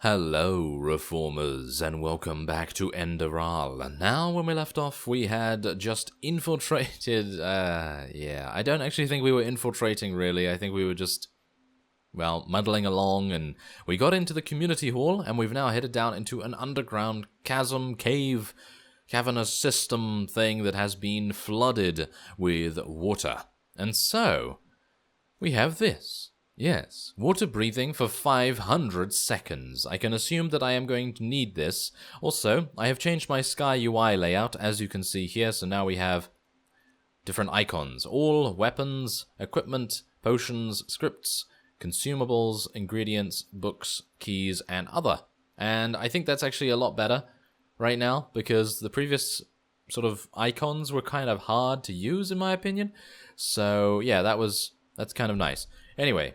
Hello, Reformers, and welcome back to Enderal. And now, when we left off, we had just infiltrated, yeah, I don't actually think we were infiltrating, really. I think we were just, well, muddling along, and we got into the community hall, and we've now headed down into an underground chasm, cave, cavernous system thing that has been flooded with water. And so, we have this. Yes, water breathing for 500 seconds. I can assume that I am going to need this. Also, I have changed my Sky UI layout, as you can see here, so now we have different icons. All weapons, equipment, potions, scripts, consumables, ingredients, books, keys, and other. And I think that's actually a lot better right now, because the previous sort of icons were kind of hard to use, in my opinion. So, yeah, that's kind of nice. Anyway,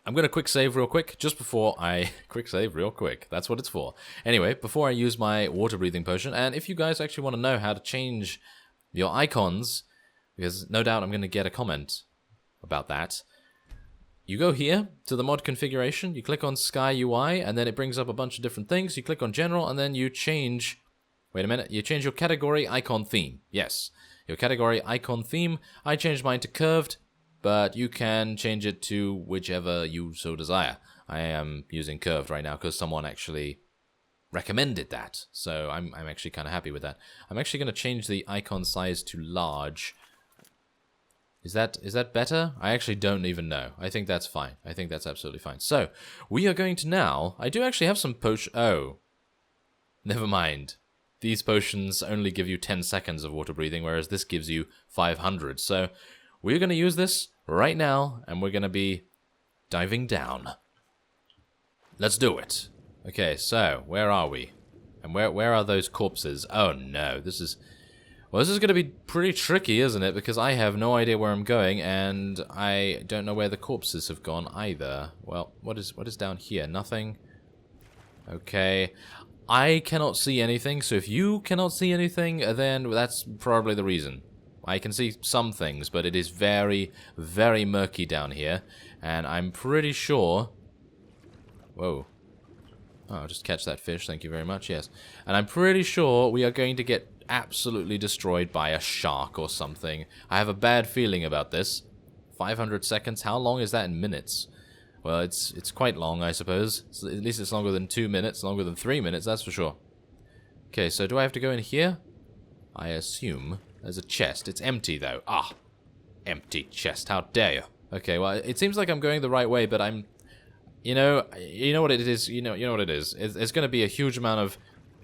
I'm going to quick save real quick, just before I... quick save real quick, that's what it's for. Anyway, before I use my water breathing potion, and if you guys actually want to know how to change your icons, because no doubt I'm going to get a comment about that, you go here to the mod configuration, you click on Sky UI, and then it brings up a bunch of different things. You click on General, and then you change... wait a minute, you change your category icon theme. Yes, your category icon theme. I changed mine to curved, but you can change it to whichever you so desire. I am using curved right now because someone actually recommended that, so I'm actually kind of happy with that. I'm actually going to change the icon size to large. Is that better? I actually don't even know. I think that's fine. I think that's absolutely fine. So, we are going to now... I do actually have some potion... oh. Never mind. These potions only give you 10 seconds of water breathing, whereas this gives you 500. So, we're going to use this right now, and we're going to be diving down. Let's do it. Okay, so, where are we? And where are those corpses? Oh no, this is... well, this is going to be pretty tricky, isn't it? Because I have no idea where I'm going, and I don't know where the corpses have gone either. Well, what is down here? Nothing? Okay. I cannot see anything, so if you cannot see anything, then that's probably the reason. I can see some things, but it is very, very murky down here. And I'm pretty sure... whoa. Oh, I'll just catch that fish, thank you very much, yes. And I'm pretty sure we are going to get absolutely destroyed by a shark or something. I have a bad feeling about this. 500 seconds, how long is that in minutes? Well, it's quite long, I suppose. So at least it's longer than 2 minutes, longer than 3 minutes, that's for sure. Okay, so do I have to go in here? I assume... there's a chest. It's empty, though. Ah! Empty chest. How dare you? Okay, well, it seems like I'm going the right way, but I'm... You know what it is? You know what it is? It's going to be a huge amount of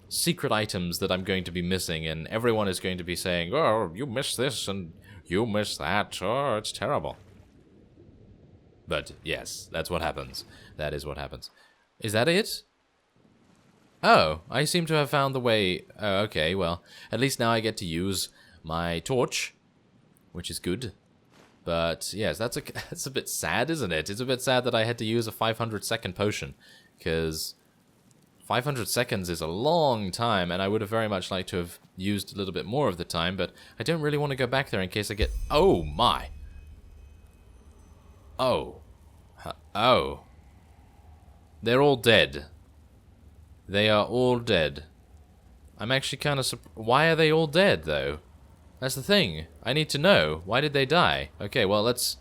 secret items that I'm going to be missing, and everyone is going to be saying, oh, you missed this, and you missed that. Oh, it's terrible. But, yes, that's what happens. That is what happens. Is that it? Oh, I seem to have found the way... oh, okay, well, at least now I get to use... my torch, which is good, but yes, that's a bit sad, isn't it? It's a bit sad that I had to use a 500-second potion, because 500 seconds is a long time, and I would have very much liked to have used a little bit more of the time, but I don't really want to go back there in case I get... oh my! Oh. Oh. They're all dead. They are all dead. I'm actually kind of why are they all dead, though? That's the thing. I need to know. Why did they die? Okay, well, let's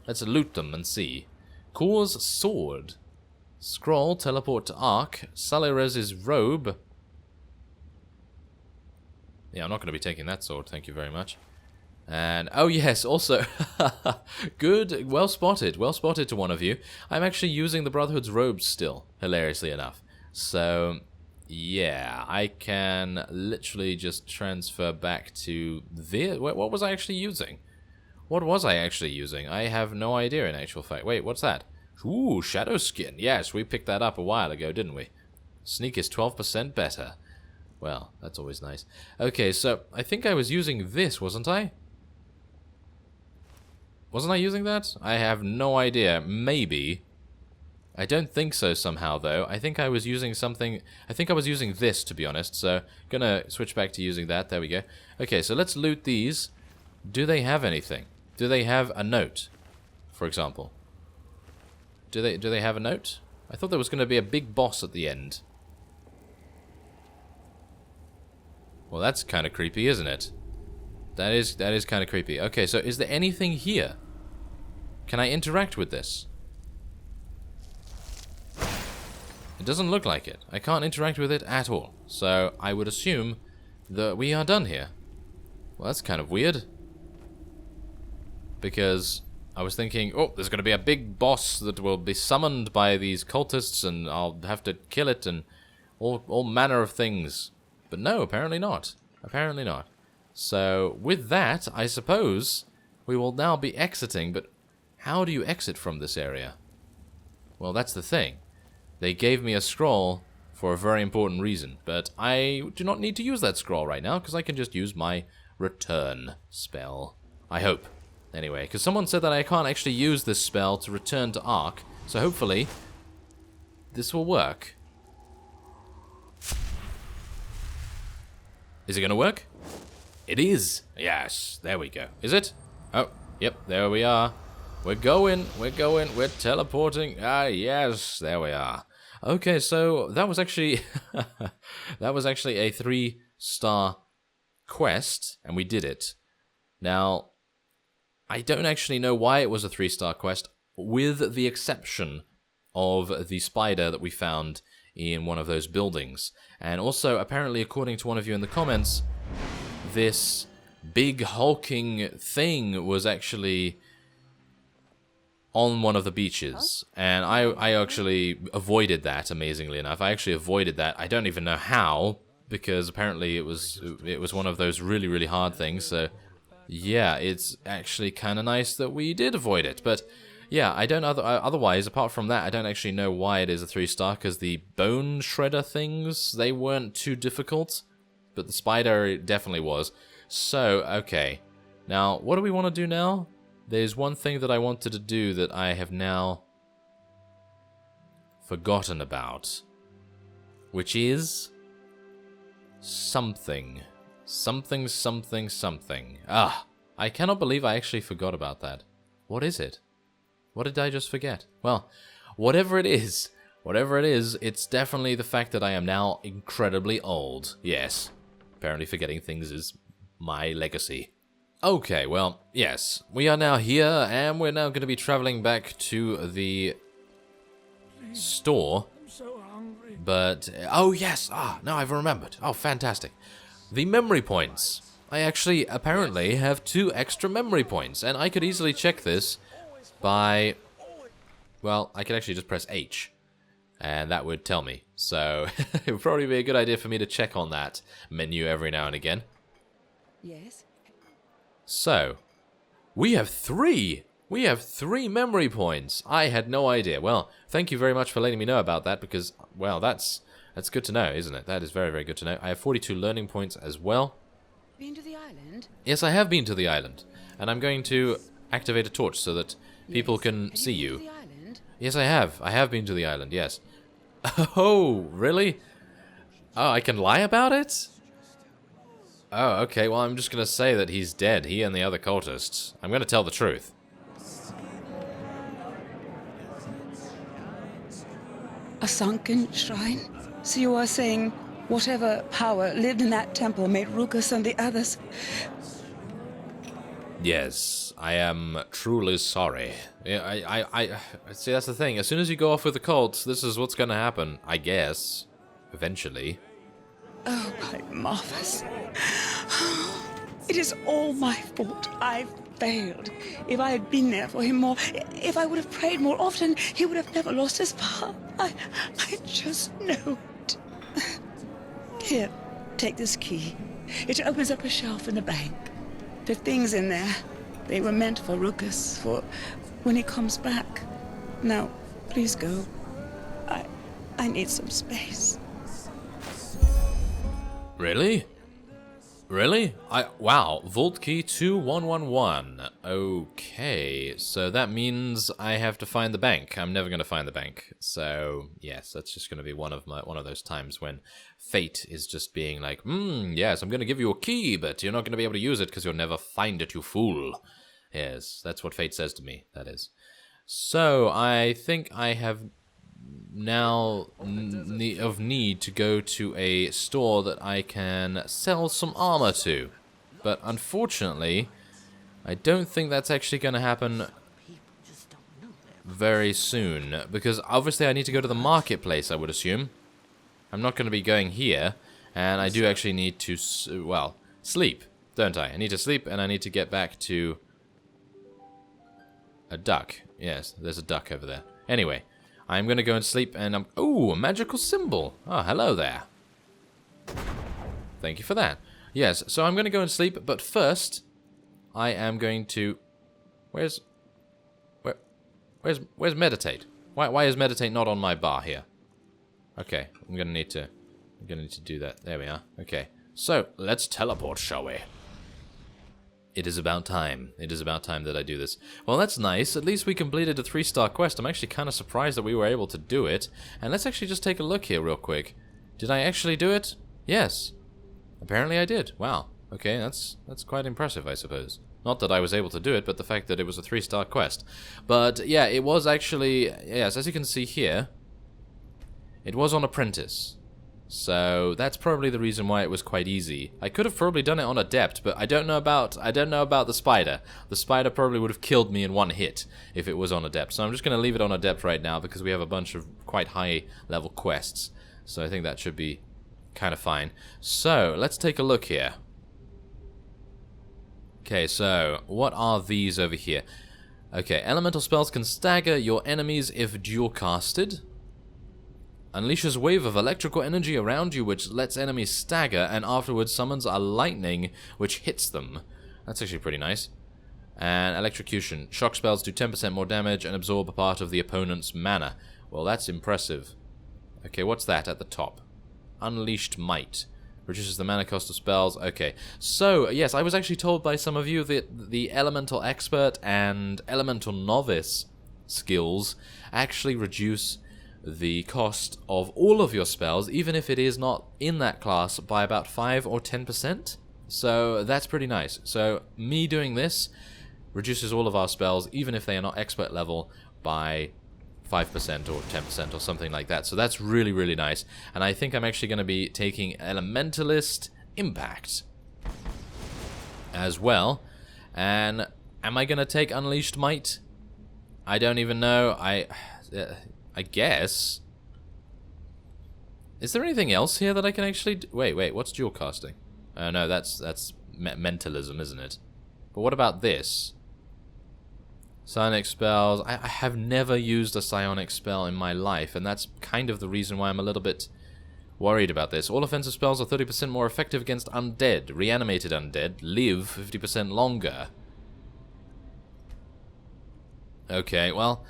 loot them and see. Kor's sword. Scroll, teleport to Ark. Salirez's robe. Yeah, I'm not going to be taking that sword, thank you very much. And, oh yes, also, good, well spotted to one of you. I'm actually using the Brotherhood's robes still, hilariously enough. So... yeah, I can literally just transfer back to the... what was I actually using? What was I actually using? I have no idea in actual fact. Wait, what's that? Ooh, shadow skin. Yes, we picked that up a while ago, didn't we? Sneak is 12% better. Well, that's always nice. Okay, so I think I was using this, wasn't I? Wasn't I using that? I have no idea. Maybe... I don't think so somehow, though. I think I was using something... I think I was using this, to be honest, so... gonna switch back to using that. There we go. Okay, so let's loot these. Do they have anything? Do they have a note, for example? Do they have a note? I thought there was going to be a big boss at the end. Well, that's kind of creepy, isn't it? That is kind of creepy. Okay, so is there anything here? Can I interact with this? It doesn't look like it. I can't interact with it at all. So I would assume that we are done here. Well, that's kind of weird. Because I was thinking, oh, there's going to be a big boss that will be summoned by these cultists and I'll have to kill it and all manner of things. But no, apparently not. Apparently not. So with that, I suppose we will now be exiting. But how do you exit from this area? Well, that's the thing. They gave me a scroll for a very important reason. But I do not need to use that scroll right now because I can just use my return spell. I hope. Anyway, because someone said that I can't actually use this spell to return to Ark, so hopefully this will work. Is it going to work? It is. Yes, there we go. Is it? Oh, yep, there we are. We're going, we're teleporting. Ah, yes, there we are. Okay, so that was actually that was actually a 3-star quest, and we did it. Now, I don't actually know why it was a 3-star quest, with the exception of the spider that we found in one of those buildings. And also, apparently, according to one of you in the comments, this big hulking thing was actually on one of the beaches. And I actually avoided that, amazingly enough. I actually avoided that. I don't even know how, because apparently it was one of those really, really hard things, so yeah, it's actually kind of nice that we did avoid it. But yeah, I don't otherwise, apart from that, I don't actually know why it is a 3-star, because the bone shredder things, they weren't too difficult, but the spider definitely was. So, okay. Now, what do we want to do now? There's one thing that I wanted to do that I have now forgotten about, which is something. Something, something, something. Ah, I cannot believe I actually forgot about that. What is it? What did I just forget? Well, whatever it is, it's definitely the fact that I am now incredibly old. Yes, apparently forgetting things is my legacy. Okay, well, yes, we are now here, and we're now going to be traveling back to the store. I'm so hungry. But, oh yes, now I've remembered. Oh, fantastic. The memory points. I actually apparently have 2 extra memory points, and I could easily check this by, well, I could actually just press H, and that would tell me. So it would probably be a good idea for me to check on that menu every now and again. Yes. So, we have 3! We have 3 memory points! I had no idea. Well, thank you very much for letting me know about that, because, well, that's good to know, isn't it? That is very, very good to know. I have 42 learning points as well. Been to the island? Yes, I have been to the island. And I'm going to activate a torch so that people can Have see you. you. Been to the island? Yes, I have. I have been to the island, yes. Oh, really? Oh, I can lie about it? Oh, okay, well, I'm just going to say that he's dead, he and the other cultists. I'm going to tell the truth. A sunken shrine? So you are saying whatever power lived in that temple made Rukus and the others? Yes, I am truly sorry. Yeah, I see, that's the thing. As soon as you go off with the cults, this is what's going to happen, I guess. Eventually. Oh, my Marvus. It is all my fault. I failed. If I had been there for him more, if I would have prayed more often, he would have never lost his power. I just know it. Here, take this key. It opens up a shelf in the bank. The things in there, they were meant for Rukus, for when he comes back. Now, please go. I need some space. Really? Really? Wow, Vault Key 2111. Okay, so that means I have to find the bank. I'm never going to find the bank. So, yes, that's just going to be one of those times when fate is just being like, yes, I'm going to give you a key, but you're not going to be able to use it because you'll never find it, you fool. Yes, that's what fate says to me, that is. So, I think I have now of need to go to a store that I can sell some armor to. But unfortunately, I don't think that's actually going to happen very soon. Because obviously I need to go to the marketplace, I would assume. I'm not going to be going here. And I do actually need to, well, sleep, don't I? I need to sleep and I need to get back to a duck. Yes, there's a duck over there. Anyway, I'm going to go and sleep and I'm... Ooh, a magical symbol. Oh, hello there. Thank you for that. Yes, so I'm going to go and sleep, but first, I am going to... Where's meditate? Why is meditate not on my bar here? Okay, I'm going to need to do that. There we are. Okay. So, let's teleport, shall we? It is about time. It is about time that I do this. Well, that's nice. At least we completed a 3-star quest. I'm actually kind of surprised that we were able to do it. And let's actually just take a look here real quick. Did I actually do it? Yes. Apparently I did. Wow. Okay, that's quite impressive, I suppose. Not that I was able to do it, but the fact that it was a 3-star quest. But, yeah, it was actually... Yes, as you can see here, it was on Apprentice. So that's probably the reason why it was quite easy. I could have probably done it on Adept, but I don't know about the spider. The spider probably would have killed me in one hit if it was on Adept. So I'm just going to leave it on Adept right now because we have a bunch of quite high level quests. So I think that should be kind of fine. So let's take a look here. Okay, so what are these over here? Okay, elemental spells can stagger your enemies if dual casted. Unleashes a wave of electrical energy around you which lets enemies stagger and afterwards summons a lightning which hits them. That's actually pretty nice. And electrocution. Shock spells do 10% more damage and absorb a part of the opponent's mana. Well, that's impressive. Okay, what's that at the top? Unleashed Might. Reduces the mana cost of spells. Okay, so, yes, I was actually told by some of you that the Elemental Expert and Elemental Novice skills actually reduce the cost of all of your spells, even if it is not in that class, by about 5 or 10%. So that's pretty nice. So me doing this reduces all of our spells, even if they are not expert level, by 5% or 10% or something like that. So that's really, really nice. And I think I'm actually going to be taking Elementalist Impact as well. And am I going to take Unleashed Might? I don't even know. I guess. Is there anything else here that I can actually do? Wait, what's dual casting? Oh no, that's mentalism, isn't it? But what about this? Psionic spells. I have never used a psionic spell in my life, and that's kind of the reason why I'm a little bit worried about this. All offensive spells are 30% more effective against undead. Reanimated undead live 50% longer. Okay, well,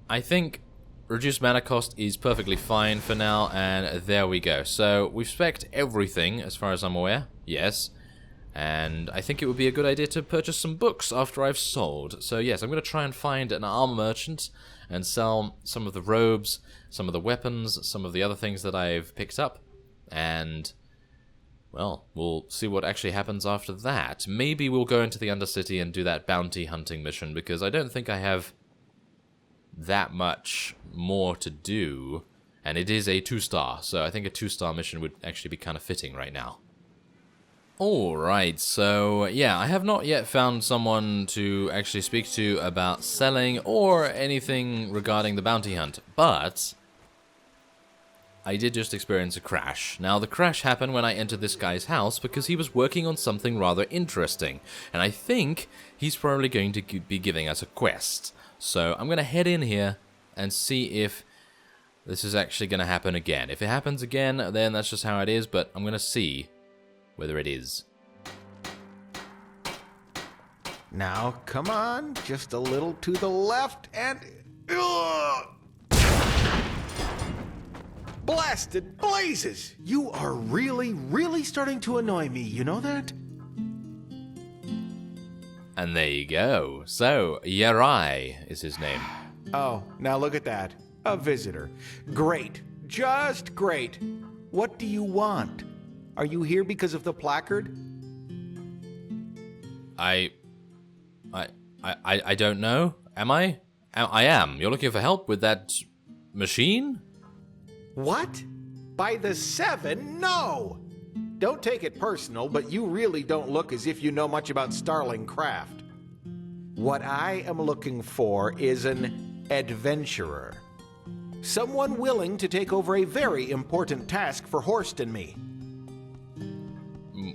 I think reduced mana cost is perfectly fine for now, and there we go. So, we've spec'd everything, as far as I'm aware. Yes. And I think it would be a good idea to purchase some books after I've sold. So, yes, I'm going to try and find an armor merchant and sell some of the robes, some of the weapons, some of the other things that I've picked up. And, well, we'll see what actually happens after that. Maybe we'll go into the Undercity and do that bounty hunting mission, because I don't think I have that much more to do, and it is a 2-star, so I think a 2-star mission would actually be kind of fitting right now. Alright, so yeah, I have not yet found someone to actually speak to about selling or anything regarding the bounty hunt, but I did just experience a crash. Now, the crash happened when I entered this guy's house because he was working on something rather interesting, and I think he's probably going to be giving us a quest. So I'm going to head in here and see if this is actually going to happen again. If it happens again, then that's just how it is, but I'm going to see whether it is. Now, come on, just a little to the left and... Blasted blazes! You are really starting to annoy me, you know that? And there you go. So, Yarai is his name. Oh, now look at that. A visitor. Great. Just great. What do you want? Are you here because of the placard? I don't know. Am I? I am. You're looking for help with that machine? What? By the Seven? No! Don't take it personal, but you really don't look as if you know much about Starling craft. What I am looking for is an adventurer. Someone willing to take over a very important task for Horst and me.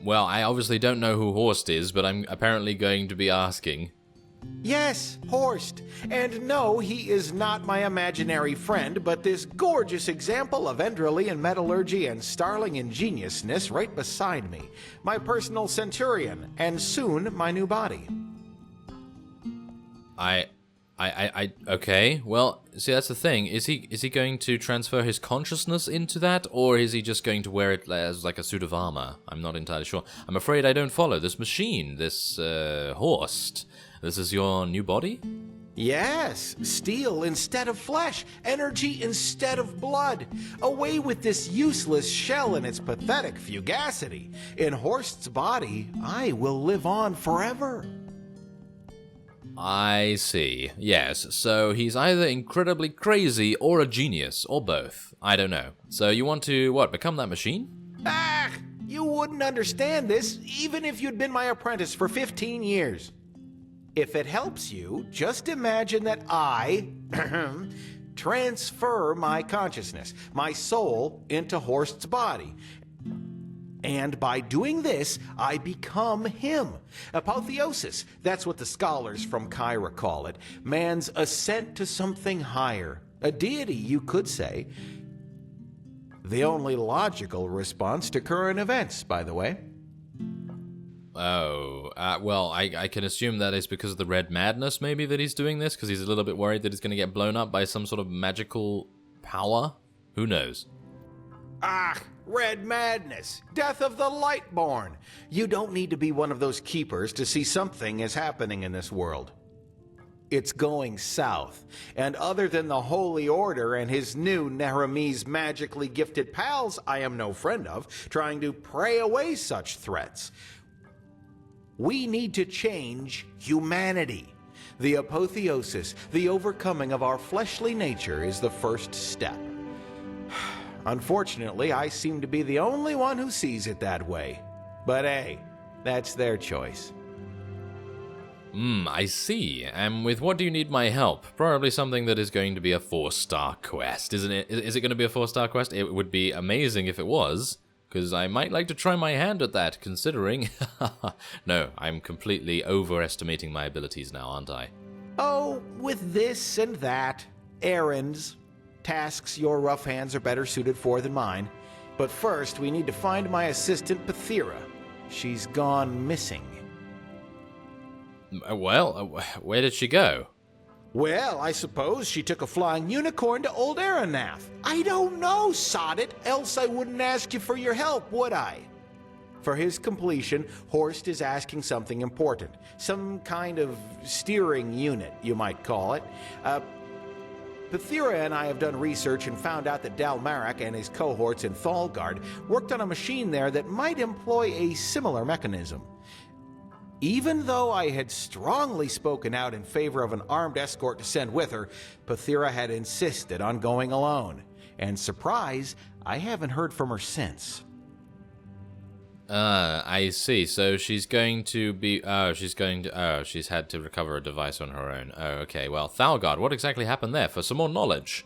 Well, I obviously don't know who Horst is, but I'm apparently going to be asking. Yes, Horst. And no, he is not my imaginary friend, but this gorgeous example of Enderalian metallurgy and Starling ingeniousness right beside me. My personal centurion, and soon my new body. Okay. Well, see, that's the thing. Is he going to transfer his consciousness into that, or is he just going to wear it as like a suit of armor? I'm not entirely sure. I'm afraid I don't follow this machine, this Horst. This is your new body? Yes, steel instead of flesh, energy instead of blood. Away with this useless shell and its pathetic fugacity. In Horst's body, I will live on forever. I see. Yes, so he's either incredibly crazy or a genius, or both. I don't know. So you want to, what, become that machine? Ah, you wouldn't understand this even if you'd been my apprentice for 15 years. If it helps you, just imagine that I transfer my consciousness, my soul, into Horst's body. And by doing this, I become him. Apotheosis, that's what the scholars from Kyra call it. Man's ascent to something higher. A deity, you could say. The only logical response to current events, by the way. Oh, well, I can assume that is because of the red madness, maybe, that he's doing this, because he's a little bit worried that he's going to get blown up by some sort of magical power? Who knows? Ah, red madness. Death of the Lightborn. You don't need to be one of those keepers to see something is happening in this world. It's going south, and other than the Holy Order and his new Nehrimese magically gifted pals I am no friend of, trying to pray away such threats, we need to change humanity. The apotheosis, the overcoming of our fleshly nature, is the first step. Unfortunately, I seem to be the only one who sees it that way. But hey, that's their choice. I see. And with what do you need my help? Probably something that is going to be a 4-star quest, isn't it? Is it going to be a 4-star quest? It would be amazing if it was, because I might like to try my hand at that, considering... No, I'm completely overestimating my abilities now, aren't I? Oh, with this and that, errands, tasks your rough hands are better suited for than mine. But first, we need to find my assistant, Pathira. She's gone missing. Well, where did she go? Well, I suppose she took a flying unicorn to old Aranath. I don't know, sod it, else I wouldn't ask you for your help, would I? For his completion, Horst is asking something important. Some kind of steering unit, you might call it. Pathira and I have done research and found out that Dalmarak and his cohorts in Thalgard worked on a machine there that might employ a similar mechanism. Even though I had strongly spoken out in favor of an armed escort to send with her, Pathira had insisted on going alone. And surprise, I haven't heard from her since. I see. So she's going to be... she's had to recover a device on her own. Oh, okay. Well, Thalgard, what exactly happened there? For some more knowledge.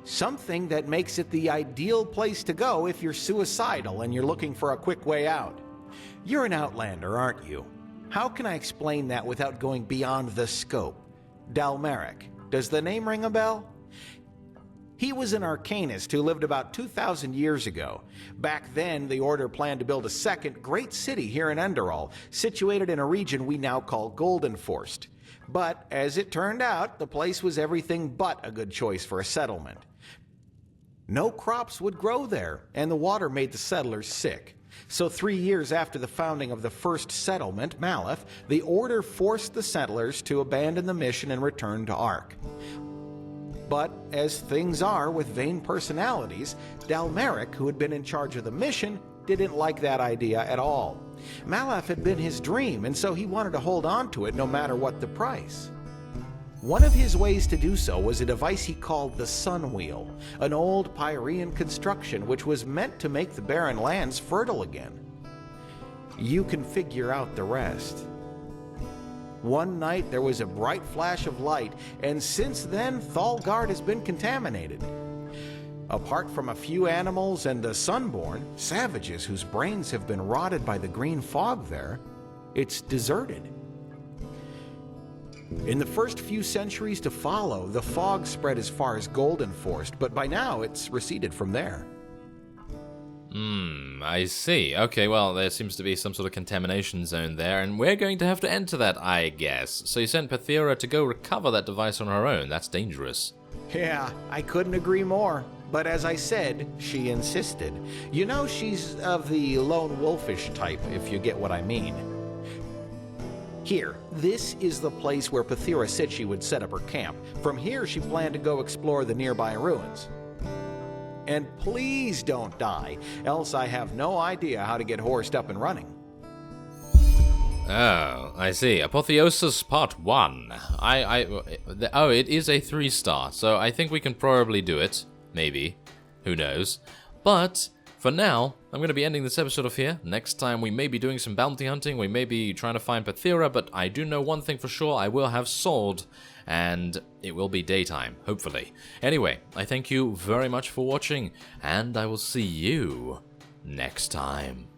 Something that makes it the ideal place to go if you're suicidal and you're looking for a quick way out. You're an outlander, aren't you? How can I explain that without going beyond the scope? Dalmarak. Does the name ring a bell? He was an arcanist who lived about 2,000 years ago. Back then, the Order planned to build a second great city here in Enderal, situated in a region we now call Goldenforst. But, as it turned out, the place was everything but a good choice for a settlement. No crops would grow there, and the water made the settlers sick. So 3 years after the founding of the first settlement, Malif, the Order forced the settlers to abandon the mission and return to Ark. But, as things are with vain personalities, Dalmarak, who had been in charge of the mission, didn't like that idea at all. Malif had been his dream, and so he wanted to hold on to it no matter what the price. One of his ways to do so was a device he called the Sun Wheel, an old Pyrean construction which was meant to make the barren lands fertile again. You can figure out the rest. One night there was a bright flash of light, and since then Thalgard has been contaminated. Apart from a few animals and the Sunborn, savages whose brains have been rotted by the green fog there, it's deserted. In the first few centuries to follow, the fog spread as far as Golden Forest, but by now it's receded from there. I see. Okay, well, there seems to be some sort of contamination zone there, and we're going to have to enter that, I guess. So you sent Pathira to go recover that device on her own. That's dangerous. Yeah, I couldn't agree more. But as I said, she insisted. You know, she's of the lone wolfish type, if you get what I mean. Here, this is the place where Pathira said she would set up her camp. From here, she planned to go explore the nearby ruins. And please don't die, else I have no idea how to get Horst up and running. Oh, I see. Apotheosis Part 1. Oh, it is a 3-star, so I think we can probably do it. Maybe. Who knows? But, for now, I'm going to be ending this episode off here. Next time we may be doing some bounty hunting, we may be trying to find Pathira, but I do know one thing for sure, I will have Sword, and it will be daytime, hopefully. Anyway, I thank you very much for watching, and I will see you next time.